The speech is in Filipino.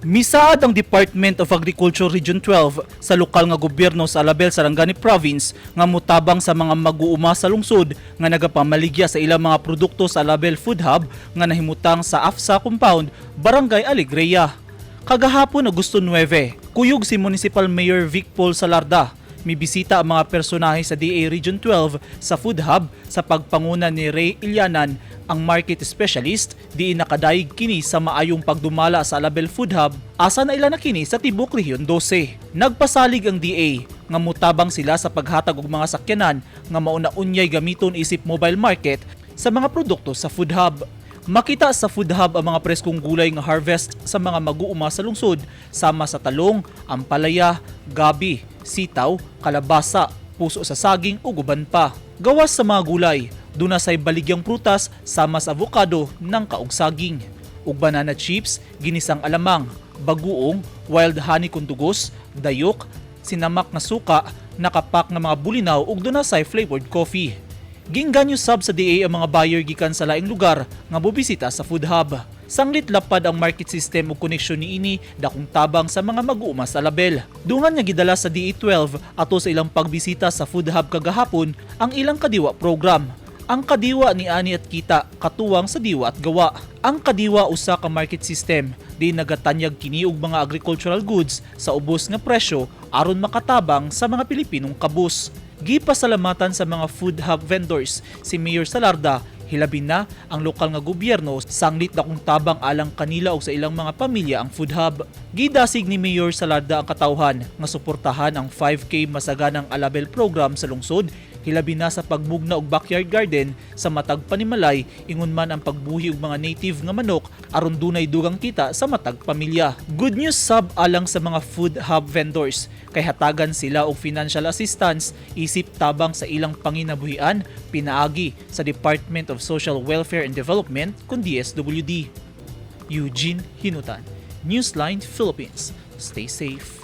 Misaad ang Department of Agriculture Region 12 sa lokal nga gobyerno sa Alabel, Sarangani Province nga mutabang sa mga mag-uuma sa lungsod nga nagapamaligya sa ilang mga produkto sa Alabel Food Hub nga nahimutang sa AFSA Compound, Barangay Alegria. Kagahapon Agosto 9, kuyog si Municipal Mayor Vic Paul Salarda. Mibisita ang mga personahe sa DA Region 12 sa Food Hub sa pagpanguna ni Ray Ilianan, ang market specialist, diin nakadaig kini sa maayong pagdumala sa Alabel Food Hub, asa na ila na kini sa Tibok Region 12. Nagpasalig ang DA nga mutabang sila sa paghatag og mga sakyanan nga mauna-unyay gamiton isip mobile market sa mga produkto sa Food Hub. Makita sa Food Hub ang mga preskong gulay nga harvest sa mga mag-uuma sa lungsod, sama sa talong, ampalaya, gabi, sitaw, kalabasa, puso sa saging ug uban pa. Gawas sa mga gulay, duna say baligyang prutas sama sa avocado ng kaog saging, ug banana chips, ginisang alamang, baguong, wild honey kung dugos, dayok, sinamak na suka, nakapak nga mga bulinaw ug duna say flavored coffee. Gingganyo sab sa DA ang mga buyer gikan sa laing lugar nga bobisita sa Food Hub. Sanglit lapad ang market system ug koneksyon niini dakong tabang sa mga mag-uuma sa Alabel. Dungan nga gidala sa DA12 ato sa ilang pagbisita sa Food Hub kagahapon ang ilang kadiwa program. Ang kadiwa ni ani at kita katuwang sa diwa at gawa. Ang kadiwa usa ka market system di nagatanyag kini og mga agricultural goods sa ubos nga presyo aron makatabang sa mga Pilipinong kabus. Gipasalamatan sa mga Food Hub vendors si Mayor Salarda, hilabin na ang lokal nga gobyerno sanglit na kung tabang alang kanila o sa ilang mga pamilya ang Food Hub. Gidasig ni Mayor Salarda ang katawhan nga suportahan ang 5K Masaganang Alabel program sa lungsod, hilabi na sa pagmugna og backyard garden sa matag panimalay, ingon man ang pagbuhi og mga native nga manok aron dunay dugang kita sa matag pamilya. Good news sab alang sa mga Food Hub vendors kay hatagan sila og financial assistance isip tabang sa ilang panginabuhian pinaagi sa Department of Social Welfare and Development kun DSWD. Eugene Hinutan, Newsline Philippines. Stay safe.